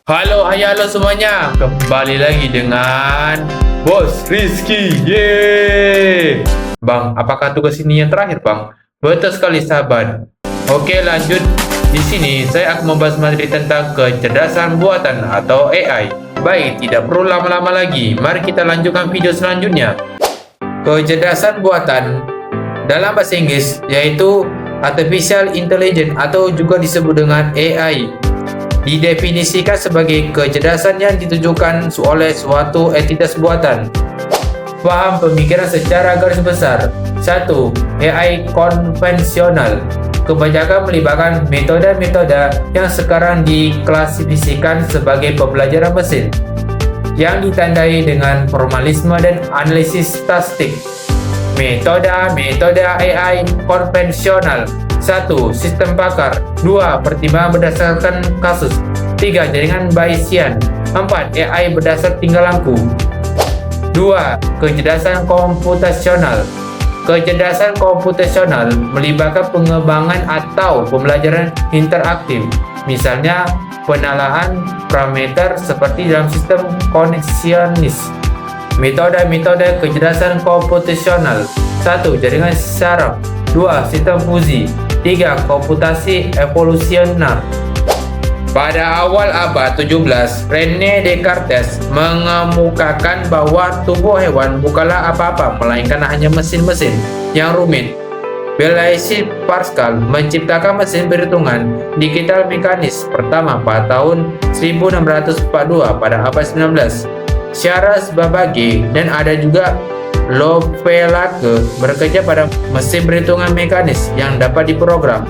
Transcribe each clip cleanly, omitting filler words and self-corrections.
Halo semuanya. Kembali lagi dengan Bos Rizky. Yeay. Bang, apakah tugas ini yang terakhir, Bang? Betul sekali, sahabat. Oke, lanjut. Di sini saya akan membahas materi tentang kecerdasan buatan atau AI. Baik, tidak perlu lama-lama lagi. Mari kita lanjutkan video selanjutnya. Kecerdasan buatan dalam bahasa Inggris yaitu Artificial Intelligence atau juga disebut dengan AI. Didefinisikan sebagai kecerdasan yang ditujukan oleh suatu entitas buatan. Paham pemikiran secara garis besar. 1. AI konvensional. Kebanyakan melibatkan metode-metode yang sekarang diklasifikasikan sebagai pembelajaran mesin, yang ditandai dengan formalisme dan analisis statistik. Metode AI konvensional. 1. Sistem pakar. 2. Pertimbangan berdasarkan kasus. 3. Jaringan Bayesian. 4. AI berdasar tingkah laku. 2. Kecerdasan komputasional. Kecerdasan komputasional melibatkan pengembangan atau pembelajaran interaktif, misalnya penalahan parameter seperti dalam sistem koneksionis. Metode kecerdasan komputasional. 1. Jaringan syaraf. 2. Sistem fuzi. 3. Komputasi evolusioner. Pada awal abad 17, René Descartes mengemukakan bahwa tubuh hewan bukanlah apa-apa melainkan hanya mesin-mesin yang rumit. Blaise Pascal menciptakan mesin perhitungan digital mekanis pertama pada tahun 1642 pada abad 19. Charles Babbage dan ada juga Lovelake bekerja pada mesin perhitungan mekanis yang dapat diprogram.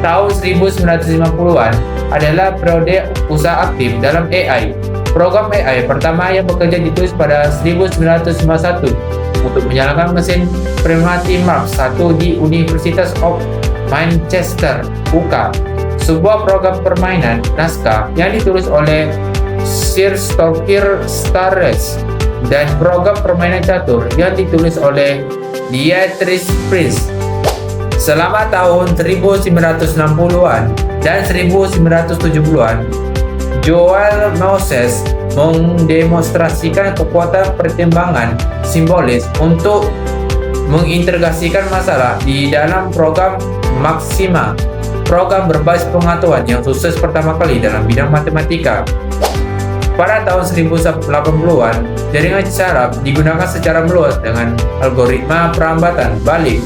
Tahun 1950-an adalah periode usaha aktif dalam AI. Program AI pertama yang bekerja ditulis pada 1951 untuk menyalakan mesin Primitive Mark I di University of Manchester, UK. Sebuah program permainan naskah yang ditulis oleh Sir Stopford Starrett dan program permainan catur yang ditulis oleh Dietrich Prince. Selama tahun 1960-an dan 1970-an, Joel Moses mendemonstrasikan kekuatan pertimbangan simbolis untuk mengintegrasikan masalah di dalam program Maxima, program berbasis pengetahuan yang sukses pertama kali dalam bidang matematika. Pada tahun 1980-an, jaringan syaraf digunakan secara meluas dengan algoritma perambatan balik.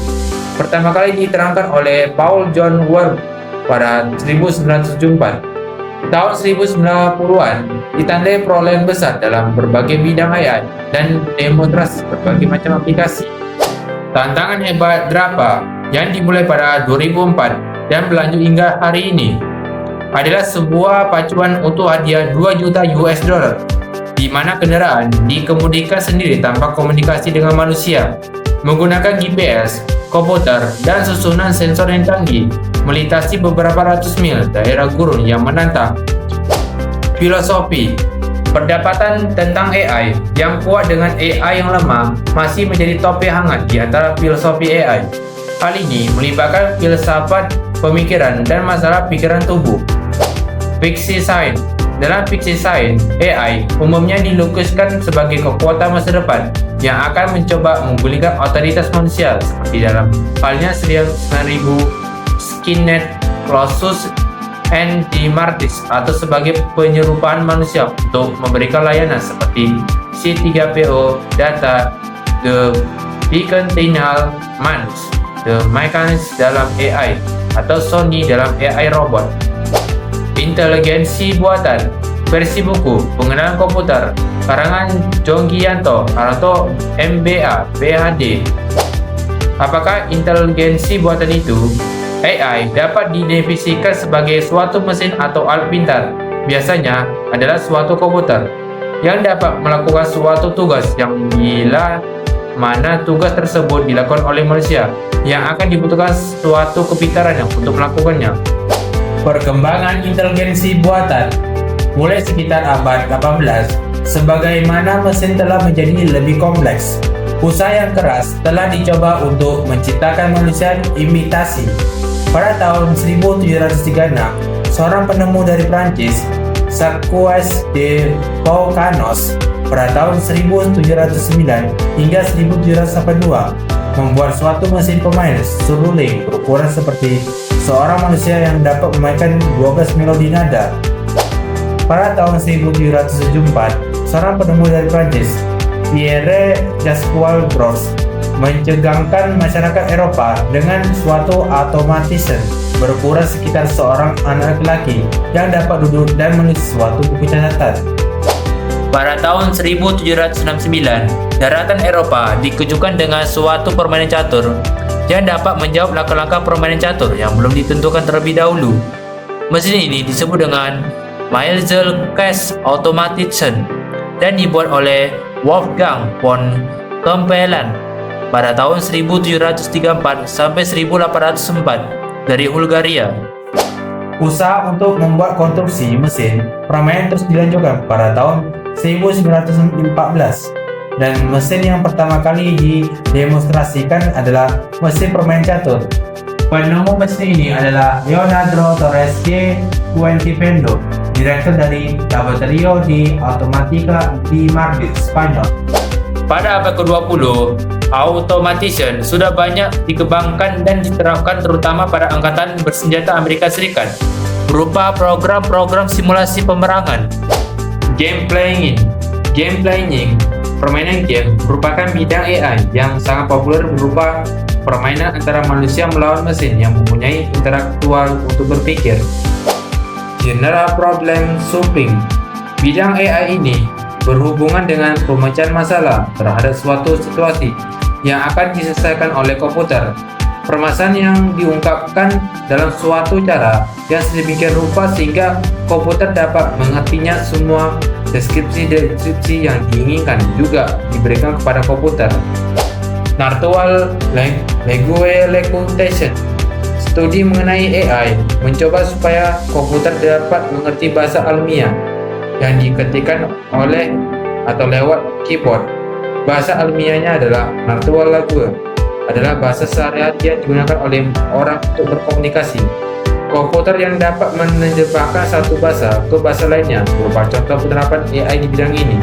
Pertama kali diterangkan oleh Paul John Ward pada 1974. Tahun 1990-an ditandai perolehan besar dalam berbagai bidang AI dan demonstrasi berbagai macam aplikasi. Tantangan hebat DARPA yang dimulai pada 2004 dan berlanjut hingga hari ini adalah sebuah pacuan untuk hadiah 2 juta US dollar, di mana kendaraan dikemudikan sendiri tanpa komunikasi dengan manusia, menggunakan GPS, komputer, dan susunan sensor yang canggih, melintasi beberapa ratus mil daerah gurun yang menantang. Filosofi. Perdebatan tentang AI yang kuat dengan AI yang lemah masih menjadi topik hangat di antara filosofi AI. Hal ini melibatkan filsafat, pemikiran, dan masalah pikiran tubuh. Fiksi sains. Dalam fiksi sains, AI umumnya dilukiskan sebagai kekuatan masa depan yang akan mencoba menggulingkan otoritas manusia, seperti dalam halnya serial 9000 Skynet, Colossus, and the Matrix, atau sebagai penyerupaan manusia untuk memberikan layanan seperti C3PO, Data, The Bicentennial Man, The Mechanics dalam AI, atau Sony dalam AI robot. Inteligensi buatan. Versi buku Pengenalan Komputer karangan Jonggi Yanto atau MBA PhD. Apakah inteligensi buatan itu? AI dapat didefinisikan sebagai suatu mesin atau alat pintar, biasanya adalah suatu komputer yang dapat melakukan suatu tugas yang bila mana tugas tersebut dilakukan oleh manusia yang akan dibutuhkan suatu kepintaran untuk melakukannya. Perkembangan inteligensi buatan mulai sekitar abad 18, sebagaimana mesin telah menjadi lebih kompleks. Usaha yang keras telah dicoba untuk menciptakan manusia imitasi. Pada tahun 1736, seorang penemu dari Prancis, Jacques de Paucanos pada tahun 1709 hingga 1782 membuat suatu mesin pemain seruling berukuran seperti seorang manusia yang dapat memainkan 12 melodi nada. Pada tahun 1774, seorang penemu dari Prancis, Pierre Jasqual Gros, mencegangkan masyarakat Eropa dengan suatu automation berukuran sekitar seorang anak laki yang dapat duduk dan menulis suatu buku catatan. Pada tahun 1769, daratan Eropa dikejutkan dengan suatu permainan catur yang dapat menjawab langkah-langkah permainan catur yang belum ditentukan terlebih dahulu. Mesin ini disebut dengan Maelzel Cash Automation dan dibuat oleh Wolfgang von Kempelen pada tahun 1734 sampai 1804 dari Bulgaria. Usaha untuk membuat konstruksi mesin permainan terus dilanjutkan pada tahun 1914 dan mesin yang pertama kali didemonstrasikan adalah mesin permainan catur. Penemu mesin ini adalah Leonardo Torres de Fuentependo, direktur dari Laboratorio de Automática di Madrid, Spanyol. Pada abad ke-20, automation sudah banyak dikembangkan dan diterapkan terutama pada angkatan bersenjata Amerika Serikat berupa program-program simulasi pemerangan. Game playing, permainan game merupakan bidang AI yang sangat populer berupa permainan antara manusia melawan mesin yang mempunyai intelektual untuk berpikir. General problem solving, bidang AI ini berhubungan dengan pemecahan masalah terhadap suatu situasi yang akan diselesaikan oleh komputer. Permasalahan yang diungkapkan dalam suatu cara yang sedemikian rupa sehingga komputer dapat mengertinya. Semua deskripsi yang diinginkan juga diberikan kepada komputer. Natural Language Computation, studi mengenai AI mencoba supaya komputer dapat mengerti bahasa alamiah yang diketikkan oleh atau lewat keyboard. Bahasa alamiahnya adalah natural language, adalah bahasa sehari-hari yang digunakan oleh orang untuk berkomunikasi. Komputer yang dapat menerjemahkan satu bahasa ke bahasa lainnya berupa contoh penerapan AI di bidang ini.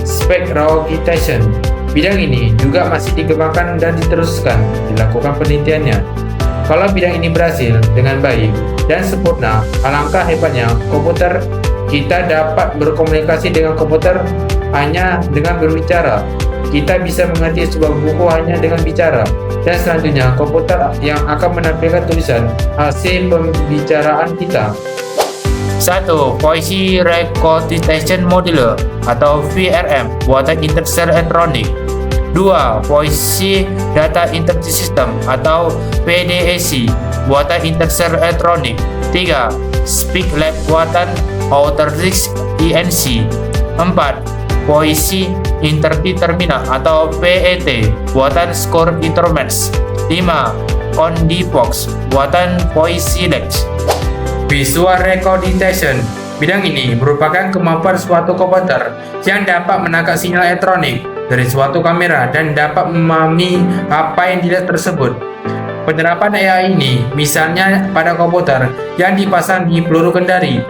Spectroglyphation, bidang ini juga masih dikembangkan dan diteruskan dilakukan penelitiannya. Kalau bidang ini berhasil dengan baik dan sempurna, alangkah hebatnya komputer. Kita dapat berkomunikasi dengan komputer hanya dengan berbicara. Kita bisa mengerti sebuah buku hanya dengan bicara. Dan selanjutnya, komputer yang akan menampilkan tulisan hasil pembicaraan kita. 1. Voice Recognition Modeler atau VRM buatan Intel Electronic. 2. Voice Data Interpretation System atau PDAC buatan Intel Electronic. 3. Speak Lab buatan Authorix INC. 4. Voice Interpretation Terminal atau PET buatan Score Instruments. 5. Condivox buatan Voicelect. Visual Recognition, bidang ini merupakan kemampuan suatu komputer yang dapat menangkap sinyal elektronik dari suatu kamera dan dapat memahami apa yang dilihat tersebut. Penerapan AI ini misalnya pada komputer yang dipasang di peluru kendali,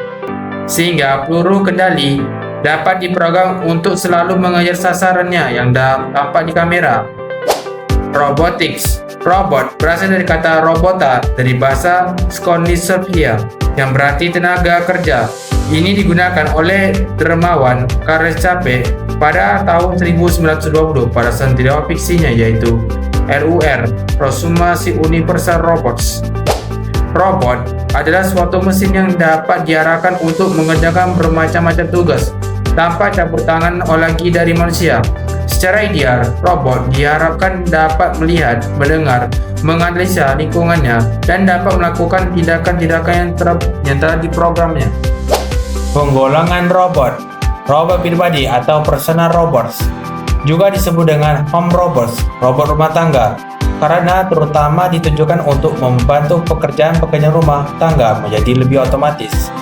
sehingga peluru kendali dapat diprogram untuk selalu mengejar sasarannya yang tampak di kamera. Robotics, robot berasal dari kata robota dari bahasa Skandinavia yang berarti tenaga kerja. Ini digunakan oleh dermawan Karl Chappe pada tahun 1920 pada sentiasa fiksinya yaitu RUR, Prosumasi Universal Robots. Robot adalah suatu mesin yang dapat diarahkan untuk mengerjakan bermacam-macam tugas tanpa campur tangan lagi dari manusia. Secara ideal, robot diharapkan dapat melihat, mendengar, menganalisa lingkungannya, dan dapat melakukan tindakan-tindakan yang telah diprogramnya. Penggolongan robot, robot pribadi atau personal robots, juga disebut dengan home robots, robot rumah tangga, karena terutama ditujukan untuk membantu pekerjaan-pekerjaan rumah tangga menjadi lebih otomatis.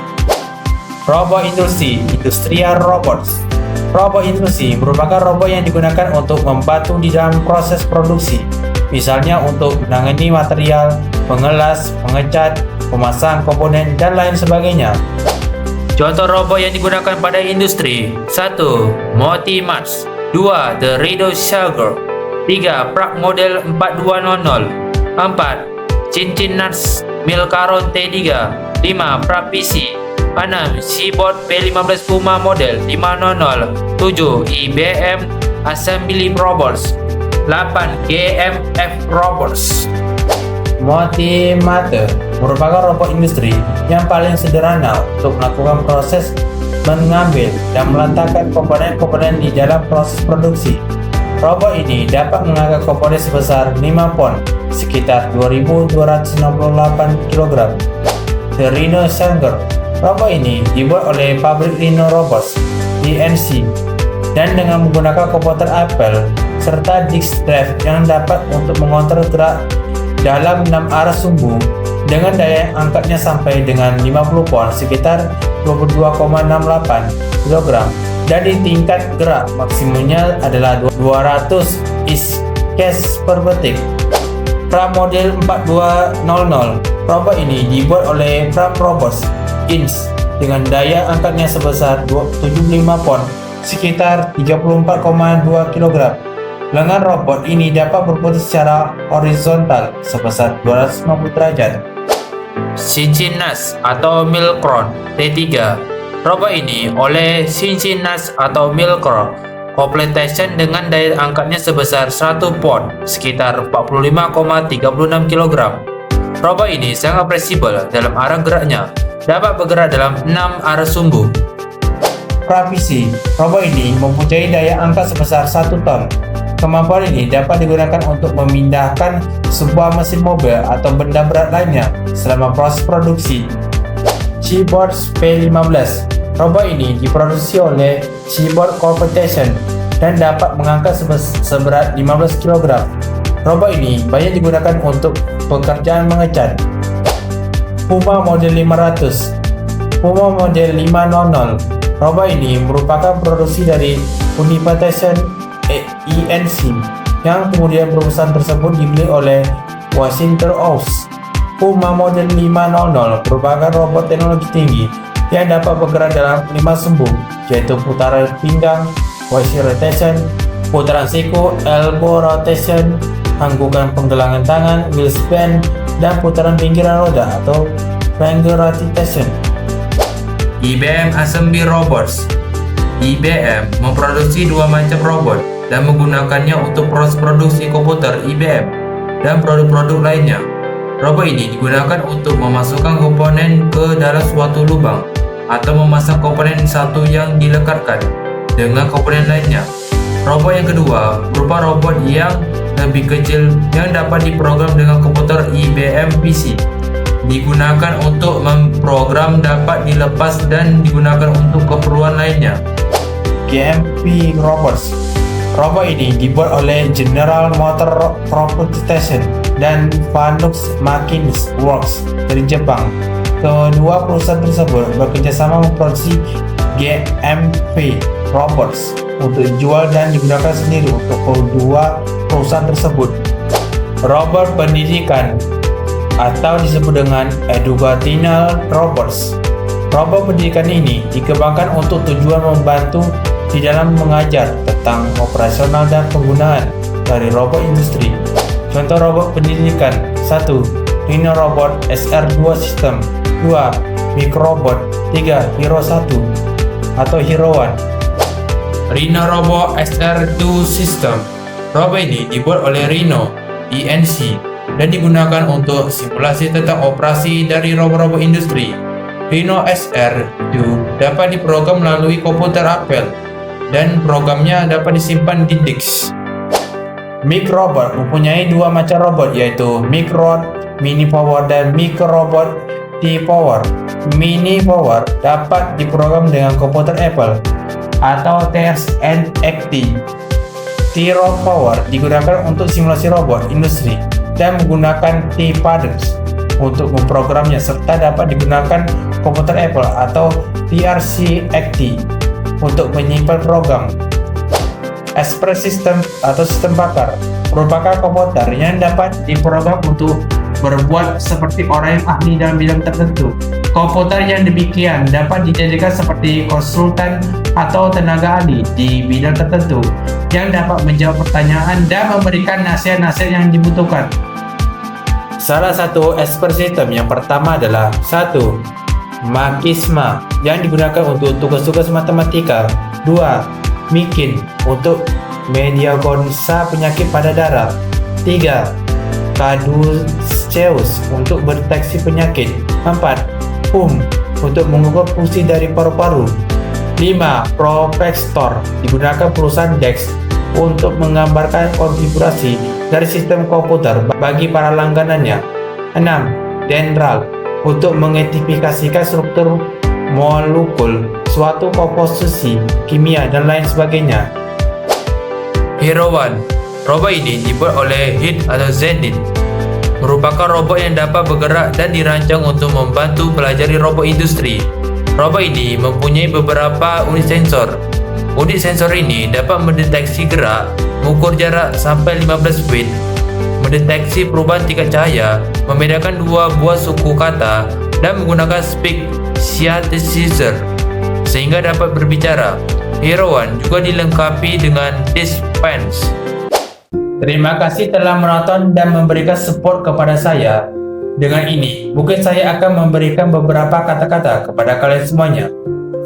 Robot industri, industrial robots. Robot industri merupakan robot yang digunakan untuk membantu di dalam proses produksi, misalnya untuk menangani material, mengelas, mengecat, memasang komponen, dan lain sebagainya. Contoh robot yang digunakan pada industri: 1. Multimax, 2. The Rhino Sugar, 3. Prague model 4200, 4. Cincinnatus Milcaron T3, 5. Prague PC, 6. Seaboard P15 Puma model 500, 7. IBM Assembly Robots, 8. GMF Robots. Multimate merupakan robot industri yang paling sederhana untuk melakukan proses mengambil dan meletakkan komponen-komponen di dalam proses produksi. Robot ini dapat mengangkat komponen sebesar 5 pon, sekitar 2.268 kg. The Rhino Sugar. Robot ini dibuat oleh pabrik Rhino Robots, INC, dan dengan menggunakan komputer Apple serta disk drive yang dapat untuk mengontrol gerak dalam 6 arah sumbu dengan daya angkatnya sampai dengan 50 pon, sekitar 22,68 kg, dan di tingkat gerak maksimumnya adalah 200 isches per detik. Prague model 4200. Robot ini dibuat oleh Prague Robots Inc. dengan daya angkatnya sebesar 75 pon, sekitar 34,2 kg. Lengan robot ini dapat berputar secara horizontal sebesar 250 derajat. Cincinnatus atau Milcaron T3. Robot ini oleh Cincinnatus atau Milcaron Completion dengan daya angkatnya sebesar 100 pon, sekitar 45,36 kg. Robot ini sangat fleksibel dalam arah geraknya, dapat bergerak dalam 6 arah sumbu. Prague PC. Robot ini mempunyai daya angkat sebesar 1 ton. Kemampuan ini dapat digunakan untuk memindahkan sebuah mesin mobil atau benda berat lainnya selama proses produksi. Seaboard P15. Robot ini diproduksi oleh Seaboard Corporation dan dapat mengangkat seberat 15 kg. Robot ini banyak digunakan untuk pekerjaan mengecat. Puma model 500. Puma model 500. Robot ini merupakan produksi dari Unification INC yang kemudian perusahaan tersebut dibeli oleh Washington Oaks. Puma model 500 merupakan robot teknologi tinggi yang dapat bergerak dalam 5 sumbu, yaitu putaran pinggang, waist rotation, putaran siku, elbow rotation, anggukan penggelangan tangan, wheel span, dan putaran pinggiran roda atau finger rotation. IBM Assembly Robots. IBM memproduksi 2 macam robot dan menggunakannya untuk proses produksi komputer IBM dan produk-produk lainnya. Robot ini digunakan untuk memasukkan komponen ke dalam suatu lubang atau memasang komponen satu yang dilekatkan dengan komponen lainnya. Robot yang kedua berupa robot yang lebih kecil yang dapat diprogram dengan komputer IBM PC. Digunakan untuk memprogram, dapat dilepas dan digunakan untuk keperluan lainnya. GMP Robots. Robot ini dibuat oleh General Motor Corporation dan Fanuc Machines Works dari Jepang. Kedua perusahaan tersebut bekerjasama memproduksi GMP Robots untuk dijual dan digunakan sendiri untuk kedua perusahaan tersebut. Robot pendidikan atau disebut dengan Educational Robots. Robot pendidikan ini dikembangkan untuk tujuan membantu di dalam mengajar tentang operasional dan penggunaan dari robot industri. Contoh robot pendidikan: 1. Rhino Robot SR2 System, 2. Microbot, 3. Hero 1 atau Hero 1. Rhino Robot SR2 System. Robot ini dibuat oleh Rhino INC dan digunakan untuk simulasi tentang operasi dari robot-robot industri. Rhino SR2 dapat diprogram melalui komputer Apple dan programnya dapat disimpan di disk. Microbot mempunyai 2 macam robot, yaitu Microbot Mini Power dan Microbot T-Power. Mini Power dapat diprogram dengan komputer Apple atau TXNXT. T-Power digunakan untuk simulasi robot industri dan menggunakan T-Paddles untuk memprogramnya, serta dapat digunakan komputer Apple atau TRCXT untuk menyimpan program. Express System atau sistem bakar merupakan komputer yang dapat diprogram untuk berbuat seperti orang yang ahli dalam bidang tertentu. Komputer yang demikian dapat dijadikan seperti konsultan atau tenaga ahli di bidang tertentu yang dapat menjawab pertanyaan dan memberikan nasihat-nasihat yang dibutuhkan. Salah satu expert system yang pertama adalah 1. Makisma yang digunakan untuk tugas-tugas matematika. 2. Mikin untuk mendiagnosa penyakit pada darah. 3. Caduceus untuk berdeteksi penyakit. 4. PUM untuk mengukur fungsi dari paru-paru. 5. Propextor digunakan perusahaan DEX untuk menggambarkan konfigurasi dari sistem komputer bagi para langganannya. 6. Dendral untuk mengidentifikasikan struktur molekul suatu komposisi kimia dan lain sebagainya. Hero One. Robot ini dibuat oleh HIT atau Zenith. Merupakan robot yang dapat bergerak dan dirancang untuk membantu pelajari robot industri. Robot ini mempunyai beberapa unit sensor. Unit sensor ini dapat mendeteksi gerak, mengukur jarak sampai 15 feet, mendeteksi perubahan tingkat cahaya, membedakan dua buah suku kata, dan menggunakan speak synthesizer sehingga dapat berbicara. Hero One juga dilengkapi dengan dispense. Terima kasih telah menonton dan memberikan support kepada saya. Dengan ini, mungkin saya akan memberikan beberapa kata-kata kepada kalian semuanya.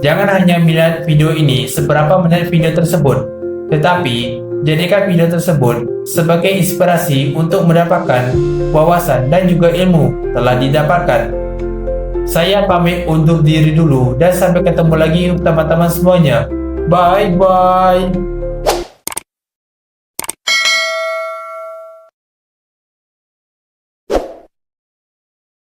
Jangan hanya melihat video ini seberapa menit video tersebut, tetapi jadikan video tersebut sebagai inspirasi untuk mendapatkan wawasan dan juga ilmu telah didapatkan. Saya pamit undur diri dulu dan sampai ketemu lagi teman-teman semuanya. Bye-bye.